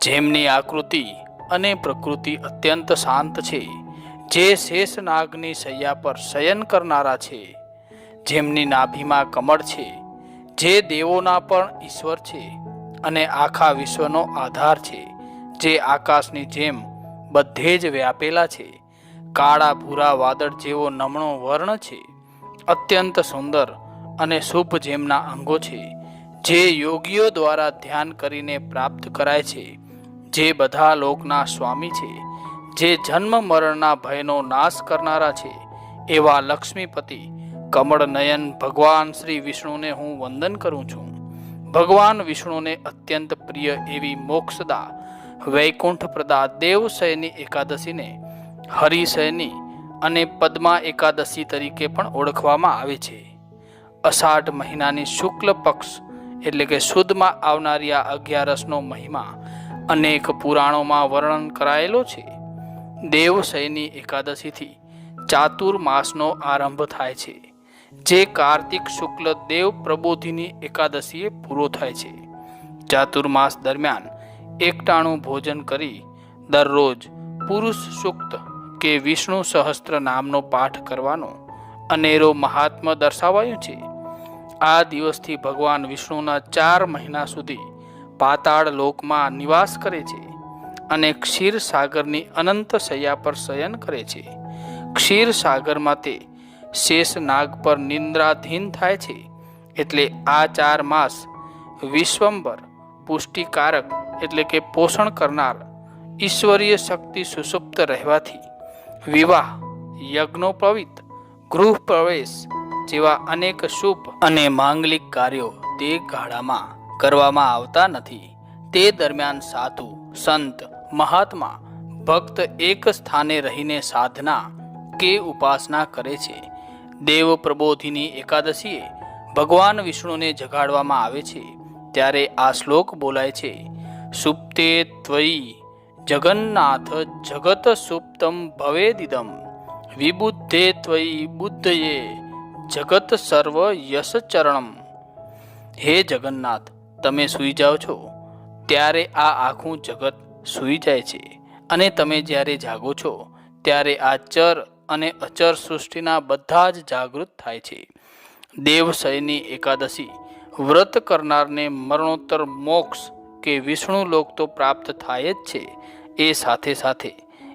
જેમની આકૃતિ અને પ્રકૃતિ અત્યંત શાંત છે, જે શેષ નાગની શૈયા પર શયન કરનારા છે, જેમની નાભીમાં કમળ છે, જે દેવોના પણ ઈશ્વર છે અને આખા વિશ્વનો આધાર છે, જે આકાશની જેમ બધે જ વ્યાપેલા છે, કાળા ભૂરા વાદળ જેવો નમણો વર્ણ છે, અત્યંત સુંદર અને શુભ જેમના અંગો છે, જે યોગીઓ દ્વારા ધ્યાન કરીને પ્રાપ્ત કરાય છે, જે બધા લોકના સ્વામી છે, જે જન્મ મરણના ભયનો નાશ કરનારા છે, એવા લક્ષ્મીપતિ કમળ નયન ભગવાન શ્રી વિષ્ણુને હું વંદન કરું છું. ભગવાન વિષ્ણુને અત્યંત પ્રિય એવી મોક્ષદા વૈકુંઠપ્રદા દેવશયની એકાદશીને હરિશયની અને પદ્મા એકાદશી તરીકે પણ ઓળખવામાં આવે છે. અષાઢ મહિનાની શુક્લ પક્ષ એટલે કે સુદમાં આવનારી આ 11નો મહિમા અનેક પુરાણોમાં વર્ણન કરાયેલો છે. દેવશયની એકાદશીથી ચાતુર્માસનો આરંભ થાય છે, જે કાર્તિક શુક્લ દેવ પ્રબોધિની એકાદશીએ પૂરો થાય છે. ચાતુર્માસ દરમિયાન એકટાણું ભોજન કરી દરરોજ પુરુષ સૂક્ત કે વિષ્ણુ સહસ્ત્ર નામનો પાઠ કરવાનો અનેરો મહાત્મ્ય દર્શાવાયું છે. આ દિવસથી ભગવાન વિષ્ણુના 4 મહિના સુધી પાતાળ લોકમાં નિવાસ કરે છે અને ક્ષીર સાગરની અનંત શૈયા પર શયન કરે છે. ક્ષીર સાગરમાં તે શેષ નાગ પર નિંદ્રાધીન થાય છે. એટલે આ 4 માસ વિશ્વંભર પુષ્ટિકારક એટલે કે પોષણ કરનાર ઈશ્વરીય શક્તિ સુષુપ્ત રહેવાથી વિવાહ, યજ્ઞોપવિત, ગૃહ પ્રવેશ જેવા અનેક શુભ અને માંગલિક કાર્યો તે ગાળામાં કરવામાં આવતા નથી. તે દરમિયાન સાધુ, સંત, મહાત્મા, ભક્ત એક સ્થાને રહીને સાધના કે ઉપાસના કરે છે. દેવ પ્રબોધિની એકાદશીએ ભગવાન વિષ્ણુને જગાડવામાં આવે છે. ત્યારે આ શ્લોક બોલાય છે: સુપ્તે ત્વયી જગન્નાથ જગત સુપ્તમ ભવેદિદમ વિબુદ્ધે ત્વયી બુદ્ધયે જગત સર્વ યશચરણમ. હે જગન્નાથ, તમે સૂઈ જાઓ છો ત્યારે આ આખું જગત સૂઈ જાય છે, અને તમે જ્યારે જાગો છો ત્યારે આ ચર અને અચર સૃષ્ટિના બધા જ જાગૃત થાય છે. દેવશયની એકાદશી વ્રત કરનારને મરણોત્તર મોક્ષ કે વિષ્ણુ લોક તો પ્રાપ્ત થાય જ છે, એ સાથે સાથે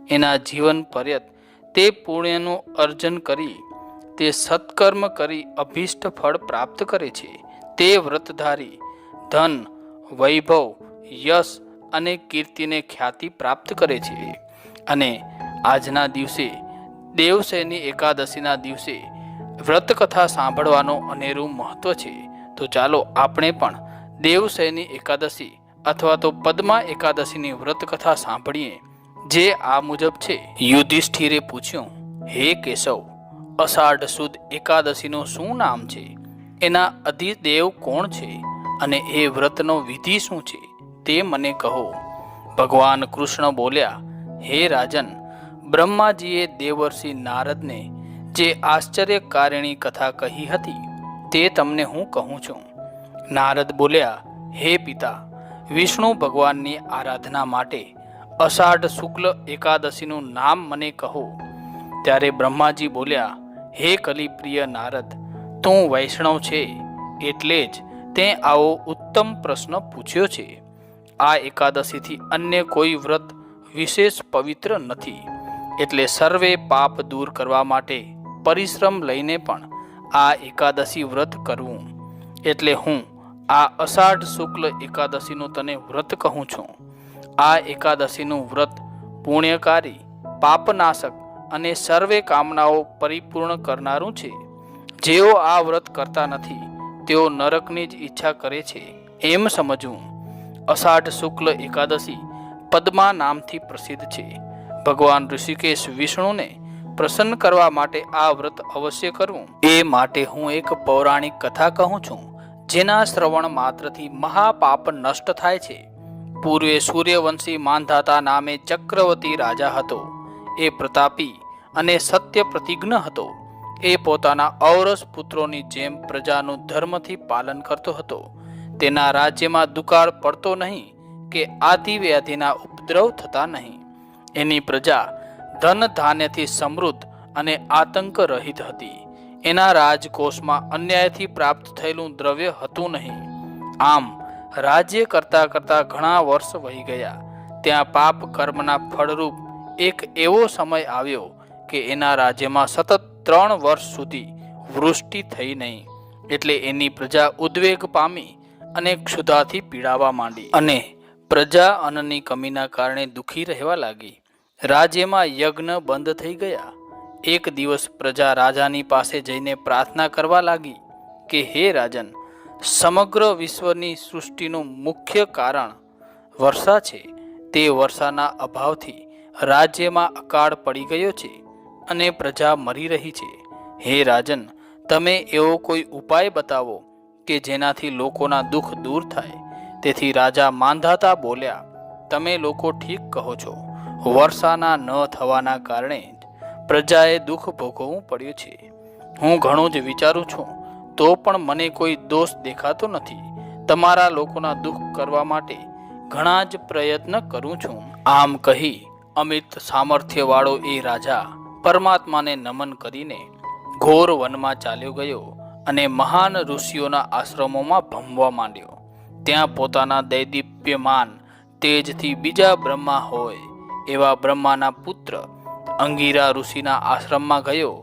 એના જીવન પર્યંત તે પુણ્યનું અર્જન કરી, તે સત્કર્મ કરી અભીષ્ટ ફળ પ્રાપ્ત કરે છે. તે વ્રતધારી ધન, વૈભવ, યશ અને કીર્તિને ખ્યાતિ પ્રાપ્ત કરે છે. અને આજના દિવસે દેવશયની એકાદશીના દિવસે વ્રતકથા સાંભળવાનો અનેરું મહત્વ છે. તો ચાલો આપણે પણ દેવશયની એકાદશી અથવા તો પદ્મા એકાદશીની વ્રતકથા સાંભળીએ, જે આ મુજબ છે. યુધિષ્ઠિરે પૂછ્યું: હે કેશવ, અષાઢ સુદ એકાદશીનું શું નામ છે? એના અધિદેવ કોણ છે? અને એ વ્રતનો વિધિ શું છે તે મને કહો. ભગવાન કૃષ્ણ બોલ્યા: હે રાજન, બ્રહ્માજીએ દેવર્ષિ નારદને જે આશ્ચર્યકારિણી કથા કહી હતી તે તમને હું કહું છું. નારદ બોલ્યા: હે પિતા, વિષ્ણુ ભગવાનની આરાધના માટે અષાઢ શુક્લ એકાદશીનું નામ મને કહો. ત્યારે બ્રહ્માજી બોલ્યા: હે કલિપ્રિય નારદ, તું વૈષ્ણવ છે એટલે જ તે આવો ઉત્તમ પ્રશ્ન પૂછ્યો છે. આ એકાદશીથી અન્ય કોઈ વ્રત વિશેષ પવિત્ર નથી. એટલે સર્વે પાપ દૂર કરવા માટે પરિશ્રમ લઈને પણ આ એકાદશી વ્રત કરવું. એટલે હું આ અષાઢ શુક્લ એકાદશીનું તને વ્રત કહું છું. આ એકાદશીનું વ્રત પુણ્યકારી, પાપનાશક અને સર્વે કામનાઓ પરિપૂર્ણ કરનારું છે. જેઓ આ વ્રત કરતા નથી તેઓ નરકની જ ઈચ્છા કરે છે એમ સમજવું. અષાઢ શુક્લ એકાદશી પદ્મા નામથી પ્રસિદ્ધ છે. ભગવાન ઋષિકેશ વિષ્ણુને પ્રસન્ન કરવા માટે આ વ્રત અવશ્ય કરવું. એ માટે હું એક પૌરાણિક કથા કહું છું, જેના શ્રવણ માત્રથી મહાપાપ નષ્ટ થાય છે. પૂર્વે સૂર્યવંશી માંધાતા નામે ચક્રવર્તી રાજા હતો. એ પ્રતાપી અને સત્ય પ્રતિજ્ઞ હતો. એ પોતાના ઔરસ પુત્રોની જેમ પ્રજાનું ધર્મથી પાલન કરતો હતો. તેના રાજ્યમાં દુકાળ પડતો નહીં કે આદિ વ્યાધિના ઉપદ્રવ થતા નહીં. એની પ્રજા ધન ધાન્યથી સમૃદ્ધ અને આતંક રહિત હતી. એના રાજકોષમાં અન્યાયથી પ્રાપ્ત થયેલું દ્રવ્ય હતું નહીં. આમ રાજ્ય કરતા કરતા ઘણા વર્ષ વહી ગયા. ત્યાં પાપ કર્મના ફળરૂપ એક એવો સમય આવ્યો કે એના રાજ્યમાં સતત 3 વર્ષ સુધી વૃષ્ટિ થઈ નહીં. એટલે એની પ્રજા ઉદ્વેગ પામી અને ક્ષુધાથી પીડાવા માંડી અને પ્રજા અન્નની કમીના કારણે દુઃખી રહેવા લાગી. રાજ્યમાં યજ્ઞ બંધ થઈ ગયા. એક દિવસ પ્રજા રાજાની પાસે જઈને પ્રાર્થના કરવા લાગી કે હે રાજન, સમગ્ર વિશ્વની સૃષ્ટિનું મુખ્ય કારણ વર્ષા છે. તે વર્ષાના અભાવથી રાજ્યમાં અકાળ પડી ગયો છે અને પ્રજા મરી રહી છે. હે રાજન, તમે એવો કોઈ ઉપાય બતાવો કે જેનાથી લોકોના દુઃખ દૂર થાય. તેથી રાજા માંધાતા બોલ્યા, તમે લોકો ઠીક કહો છો. વર્ષાના ન થવાના કારણે જ પ્રજાએ દુઃખ ભોગવવું પડ્યું છે. હું ઘણું જ વિચારું છું તો પણ મને કોઈ દોષ દેખાતો નથી. તમારા લોકોના દુઃખ કરવા માટે ઘણા જ પ્રયત્ન કરું છું. આમ કહી અમિત સામર્થ્યવાળો એ રાજા પરમાત્માને નમન કરીને ઘોર વનમાં ચાલ્યો ગયો અને મહાન ઋષિઓના આશ્રમોમાં ભમવા માંડ્યો. ત્યાં પોતાના દૈદીપ્યમાન તેજથી બીજા બ્રહ્મા હોય એવા બ્રહ્માના પુત્ર અંગીરા ઋષિના આશ્રમમાં ગયો.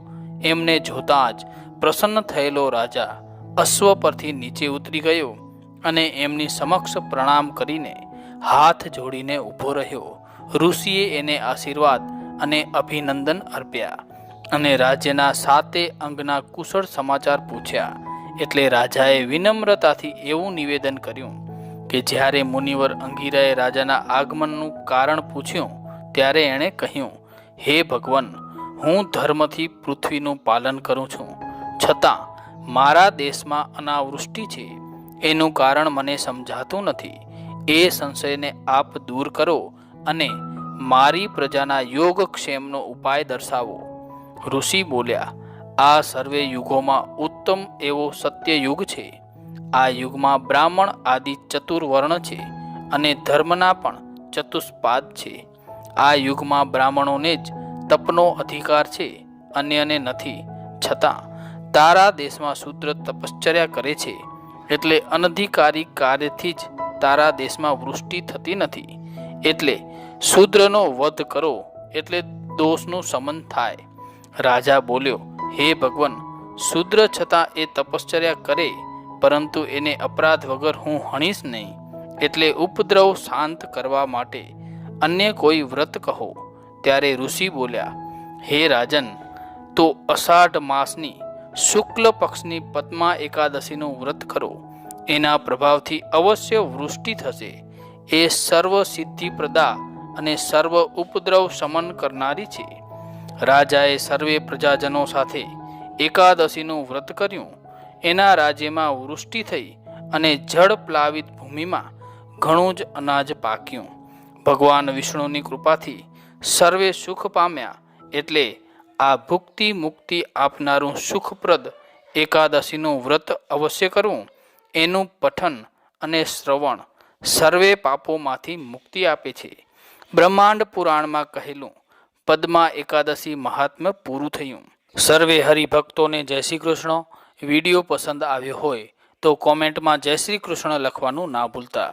એમને જોતાં જ પ્રસન્ન થયેલો રાજા અશ્વ પરથી નીચે ઉતરી ગયો અને એમની સમક્ષ પ્રણામ કરીને હાથ જોડીને ઊભો રહ્યો. ઋષિએ એને આશીર્વાદ અને અભિનંદન અર્પ્યા અને રાજ્યના 7 અંગના કુશળ સમાચાર પૂછ્યા. એટલે રાજાએ વિનમ્રતાથી એવું નિવેદન કર્યું કે જ્યારે મુનિવર અંગીરાએ રાજાના આગમનનું કારણ પૂછ્યું ત્યારે એણે કહ્યું, હે ભગવાન, હું ધર્મથી પૃથ્વીનું પાલન કરું છું, છતાં મારા દેશમાં અનાવૃષ્ટિ છે. એનું કારણ મને સમજાતું નથી. એ સંશયને આપ દૂર કરો અને મારી પ્રજાના યોગક્ષેમનો ઉપાય દર્શાવો. ઋષિ બોલ્યા, આ સર્વે યુગોમાં ઉત્તમ એવો સત્યયુગ છે. આ યુગમાં બ્રાહ્મણ આદિ ચતુર્વર્ણ છે અને ધર્મના પણ ચતુષ્પાદ છે. આ યુગમાં બ્રાહ્મણોને જ તપનો અધિકાર છે, અન્યને નથી. છતાં તારા દેશમાં શૂદ્ર તપશ્ચર્યા કરે છે, એટલે અનધિકારી કાર્યથી જ તારા દેશમાં વૃષ્ટિ થતી નથી. એટલે શૂદ્રનો વધ કરો એટલે દોષનું શમન થાય. રાજા બોલ્યો, હે ભગવાન, શૂદ્ર છતાં એ તપશ્ચર્યા કરે, પરંતુ એને અપરાધ વગર હું હણીશ નહીં. એટલે ઉપદ્રવ શાંત કરવા માટે અન્ય કોઈ વ્રત કહો. ત્યારે ઋષિ બોલ્યા, હે રાજન, તો અષાઢ માસની શુક્લ પક્ષની પદ્મા એકાદશીનું વ્રત કરો. એના પ્રભાવથી અવશ્ય વૃષ્ટિ થશે. એ સર્વ સિદ્ધિપ્રદા અને સર્વ ઉપદ્રવ શમન કરનારી છે. રાજાએ સર્વે પ્રજાજનો સાથે એકાદશીનું વ્રત કર્યું. એના રાજ્યમાં વૃષ્ટિ થઈ અને જળ પ્લાવિત ભૂમિમાં ઘણું જ અનાજ પાક્યું. ભગવાન વિષ્ણુની કૃપાથી સર્વે સુખ પામ્યા. એટલે આ ભુક્તિ મુક્તિ આપનારું સુખપ્રદ એકાદશીનું વ્રત અવશ્ય કરવું. એનું પઠન અને શ્રવણ સર્વે પાપોમાંથી મુક્તિ આપે છે. બ્રહ્માંડ પુરાણમાં કહેલું પદ્મા એકાદશી મહાત્મ્ય પૂરું થયું. સર્વે હરિભક્તોને જય શ્રી કૃષ્ણ. વિડીયો પસંદ આવ્યો હોય તો કોમેન્ટમાં જય શ્રી કૃષ્ણ લખવાનું ના ભૂલતા.